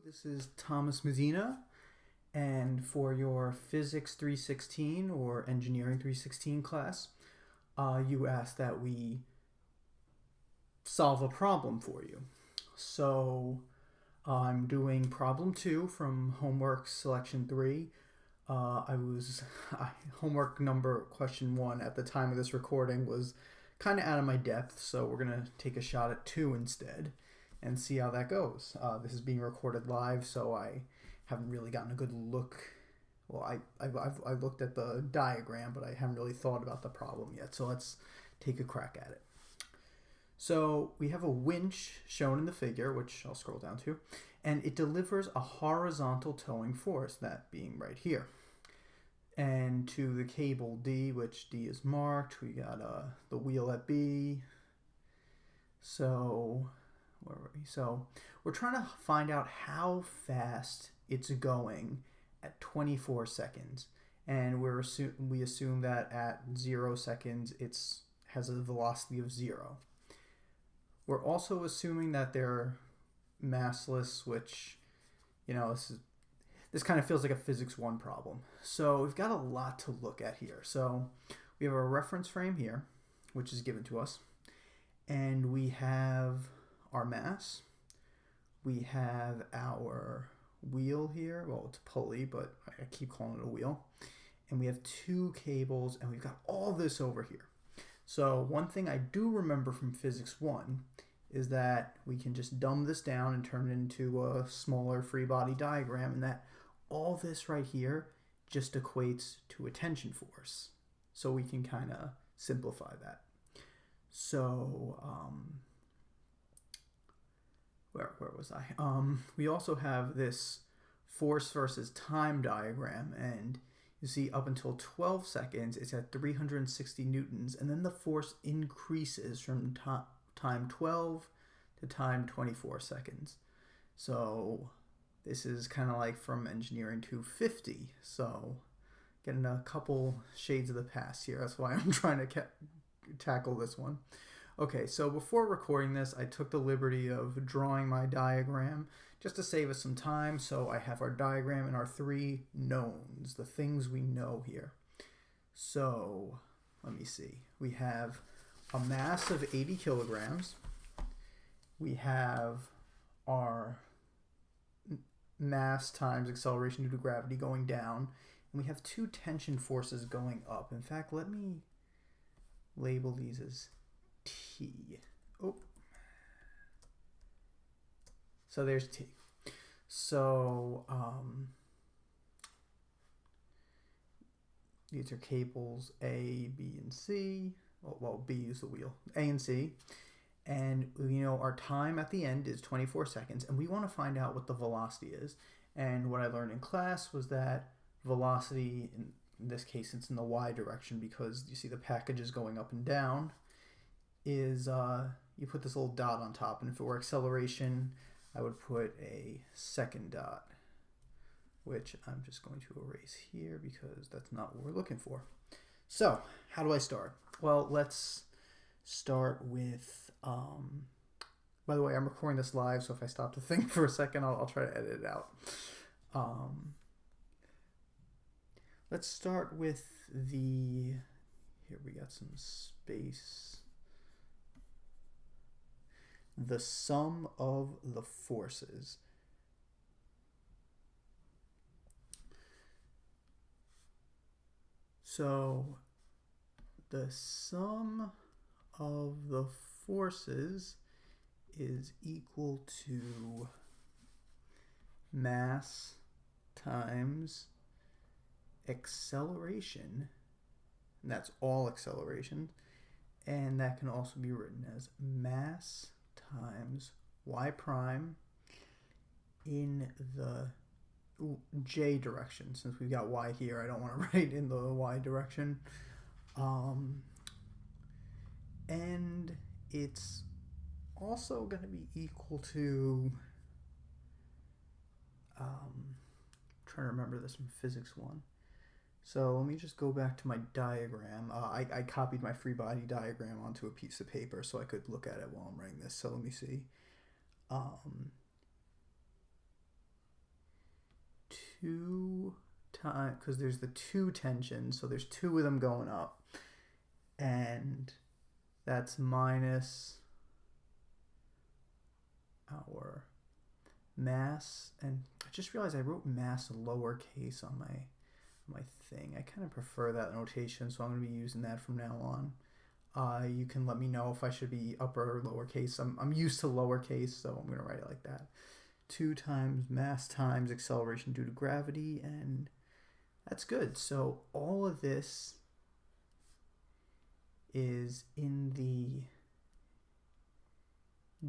This is Tomas Medina, and for your Physics 316 or Engineering 316 class, you asked that we solve a problem for you. So I'm doing problem 2 from homework selection 3. Homework number question 1 at the time of this recording was kind of out of my depth, so we're going to take a shot at 2 instead and see how that goes. This is being recorded live, so I haven't really gotten a good look. Well, I looked at the diagram, but I haven't really thought about the problem yet, so let's take a crack at it. So we have a winch shown in the figure, which I'll scroll down to, and it delivers a horizontal towing force, that being right here. And to the cable D, which D is marked, we got the wheel at B. So we're trying to find out how fast it's going at 24 seconds. And we assume that at 0 seconds it has a velocity of 0. We're also assuming that they're massless, which, you know, this kind of feels like a Physics 1 problem. So we've got a lot to look at here. So we have a reference frame here, which is given to us. And we have our mass. We have our wheel here. Well, it's a pulley, but I keep calling it a wheel. And we have 2 cables, and we've got all this over here. So one thing I do remember from Physics 1 is that we can just dumb this down and turn it into a smaller free body diagram, and that all this right here just equates to a tension force. So we can kind of simplify that. So where was I? We also have this force versus time diagram, and you see up until 12 seconds it's at 360 newtons, and then the force increases from time 12 to time 24 seconds. So this is kind of like from Engineering 250, so getting a couple shades of the past here. That's why I'm trying to tackle this one. Okay, so before recording this, I took the liberty of drawing my diagram just to save us some time. So I have our diagram and our 3 knowns, the things we know here. So let me see. We have a mass of 80 kilograms. We have our mass times acceleration due to gravity going down. And we have 2 tension forces going up. In fact, let me label these as T. Oh. So there's T. So these are cables A, B, and C. Well, B is the wheel. A and C. And you know our time at the end is 24 seconds, and we want to find out what the velocity is. And what I learned in class was that velocity, in this case it's in the y direction because you see the package is going up and down, is you put this little dot on top, and if it were acceleration I would put a second dot, which I'm just going to erase here because that's not what we're looking for. So how do I start? Well, let's start with by the way, I'm recording this live, so if I stop to think for a second, I'll try to edit it out. Let's start with here we got some space. The sum of the forces. So the sum of the forces is equal to mass times acceleration, and that's all acceleration, and that can also be written as mass times y prime in the j direction. Since we've got y here, I don't want to write in the y direction. And it's also going to be equal to trying to remember this from Physics 1. So let me just go back to my diagram. I copied my free body diagram onto a piece of paper so I could look at it while I'm writing this. So let me see. 2 times, because there's the 2 tensions, so there's 2 of them going up, and that's minus our mass. And I just realized I wrote mass lowercase on my thing. I kind of prefer that notation, so I'm going to be using that from now on. You can let me know if I should be upper or lowercase. I'm used to lowercase, so I'm going to write it like that. 2 times mass times acceleration due to gravity, and that's good. So all of this is in the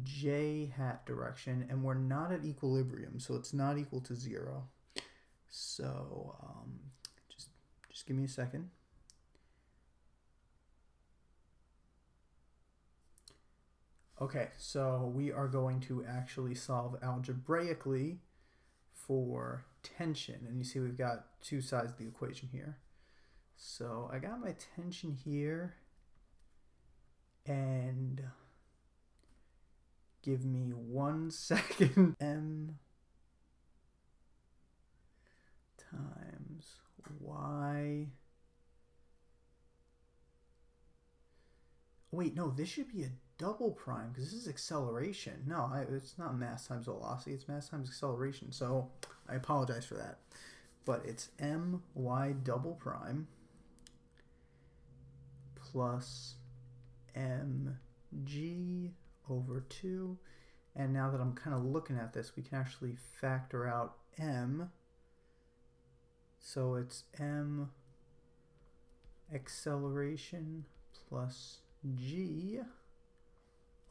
j hat direction, and we're not at equilibrium, so it's not equal to 0. So just give me a second. Okay, so we are going to actually solve algebraically for tension. And you see we've got 2 sides of the equation here. So I got my tension here, and give me 1 second. M times y. Wait, no, this should be a double prime because this is acceleration. No, it's not mass times velocity, it's mass times acceleration. So I apologize for that. But it's my double prime plus mg over 2. And now that I'm kind of looking at this, we can actually factor out m. So it's m acceleration plus g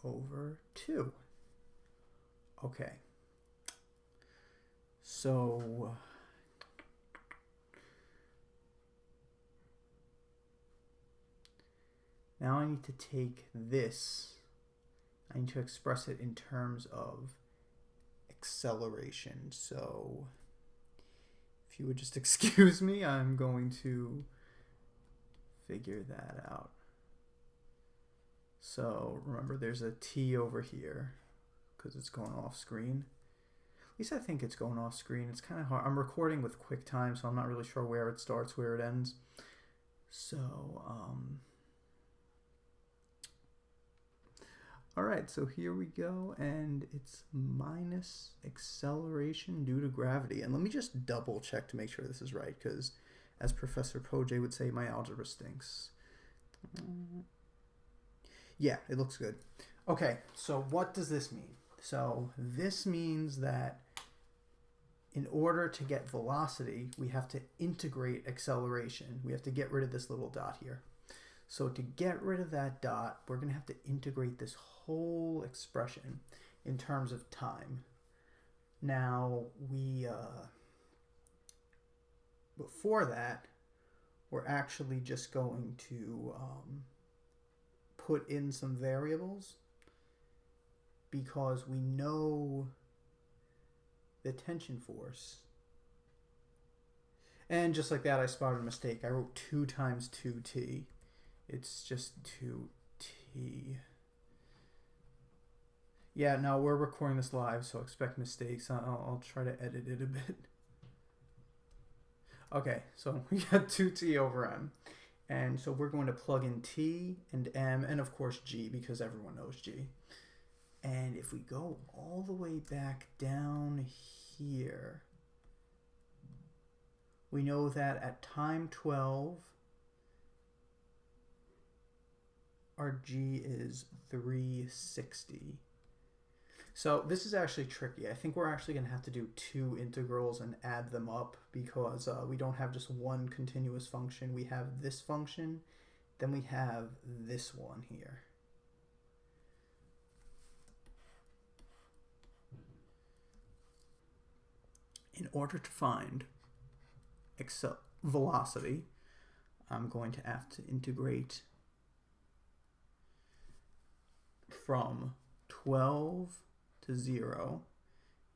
over 2. Okay. So now I need to take this, I need to express it in terms of acceleration. So if you would just excuse me, I'm going to figure that out. So remember, there's a t over here because it's going off screen. At least I think it's going off screen. It's kind of hard. I'm recording with QuickTime, so I'm not really sure where it starts, where it ends. So, all right, so here we go, and it's minus acceleration due to gravity. And let me just double check to make sure this is right, because as Professor Poj would say, my algebra stinks. Yeah, it looks good. Okay, so what does this mean? So this means that in order to get velocity, we have to integrate acceleration. We have to get rid of this little dot here. So to get rid of that dot, we're going to have to integrate this whole expression in terms of time. Now, before that, we're actually just going to put in some variables because we know the tension force. And just like that, I spotted a mistake. I wrote 2 times 2t. It's just 2t. Yeah, no, we're recording this live, so expect mistakes. I'll try to edit it a bit. Okay, so we got 2t over m. And so we're going to plug in t and m and of course g because everyone knows g. And if we go all the way back down here, we know that at time 12, our g is 360. So this is actually tricky. I think we're actually going to have to do 2 integrals and add them up because we don't have just one continuous function. We have this function, then we have this one here. In order to find velocity, I'm going to have to integrate from 12 to 0,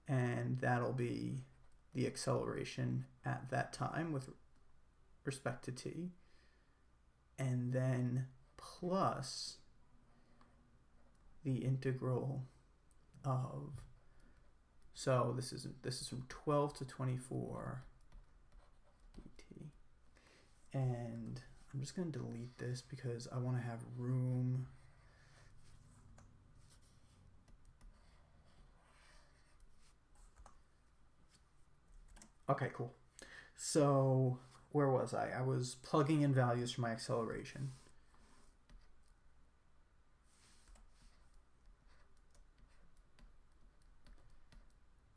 and that'll be the acceleration at that time with respect to t, and then plus the integral of, so this is from 12 to 24, And I'm just going to delete this because I want to have room. Okay, cool. So where was I? I was plugging in values for my acceleration.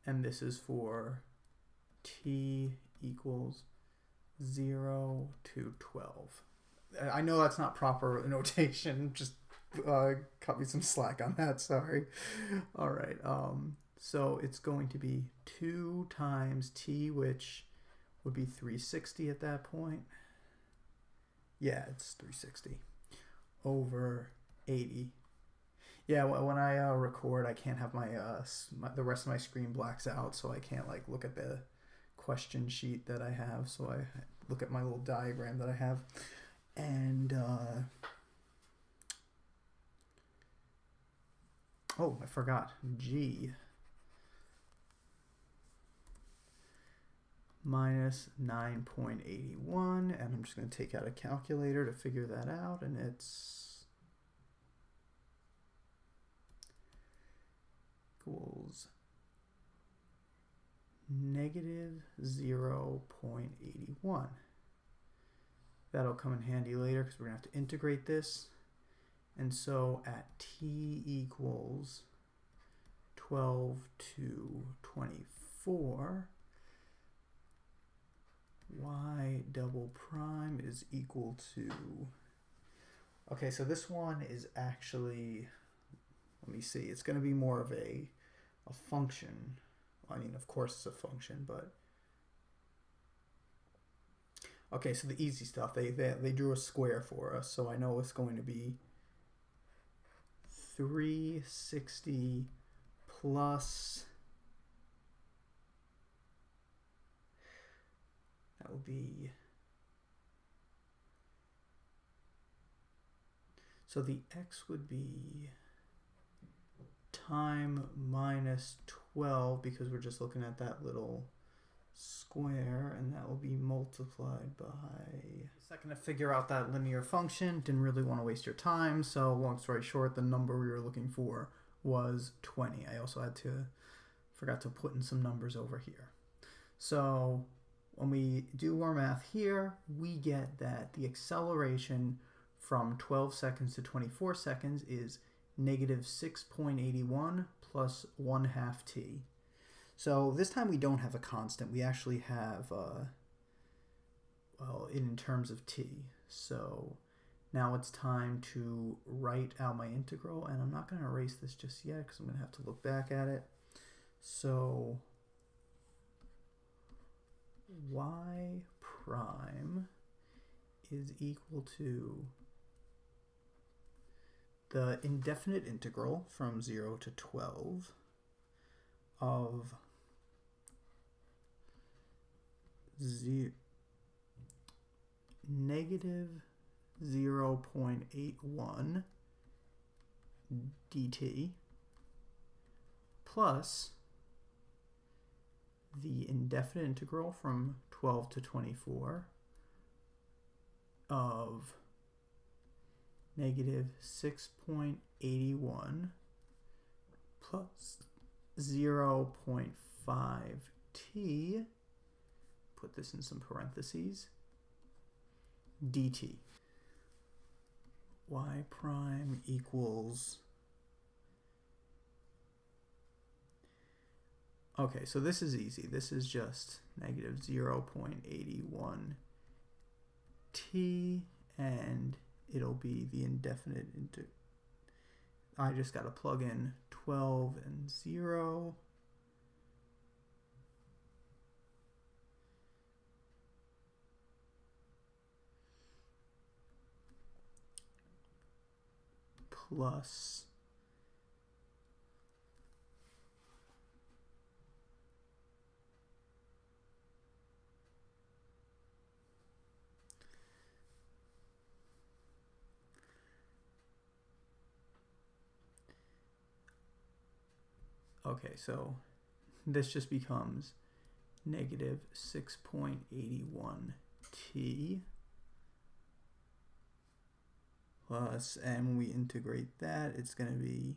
And this is for t equals 0 to 12. I know that's not proper notation. Just cut me some slack on that. Sorry. All right. So it's going to be 2 times t, which would be 360 at that point. Yeah, it's 360 over 80. Yeah, when I record, I can't have my the rest of my screen blacks out, so I can't like look at the question sheet that I have. So I look at my little diagram that I have, and oh, I forgot G minus 9.81, and I'm just going to take out a calculator to figure that out, and it's equals negative 0.81. That'll come in handy later because we're going to have to integrate this. And so at t equals 12 to 24, y double prime is equal to... Okay, so this one is actually... Let me see. It's going to be more of a function. I mean, of course it's a function, but... Okay, so the easy stuff. They drew a square for us, so I know it's going to be 360 plus... That will be... So the x would be... time minus 12, because we're just looking at that little square, and that will be multiplied by... A second to figure out that linear function. Didn't really want to waste your time, so long story short, the number we were looking for was 20. I also forgot to put in some numbers over here. So when we do our math here, we get that the acceleration from 12 seconds to 24 seconds is negative 6.81 plus 1/2 t. So this time we don't have a constant. We actually have, well, in terms of t. So now it's time to write out my integral, and I'm not going to erase this just yet because I'm going to have to look back at it. So y prime is equal to the indefinite integral from 0 to 12 of negative 0.81 dt plus the indefinite integral from 12 to 24 of negative 6.81 plus 0.5 t, put this in some parentheses, dt. Y prime equals... Okay, so this is easy. This is just negative 0.81 t, and it'll be the indefinite into... I just got to plug in 12 and 0. Plus... Okay, so this just becomes negative 6.81 t plus, and when we integrate that, it's going to be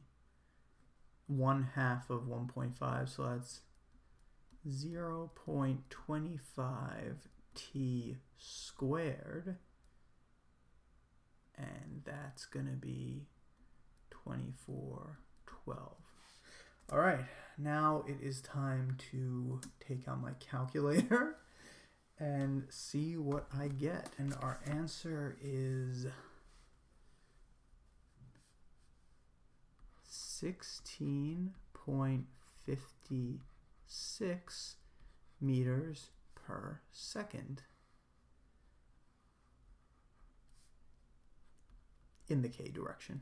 1/2 of 1.5, so that's 0.25 t squared, and that's going to be 2412. All right, now it is time to take out my calculator and see what I get. And our answer is 16.56 meters per second in the k direction.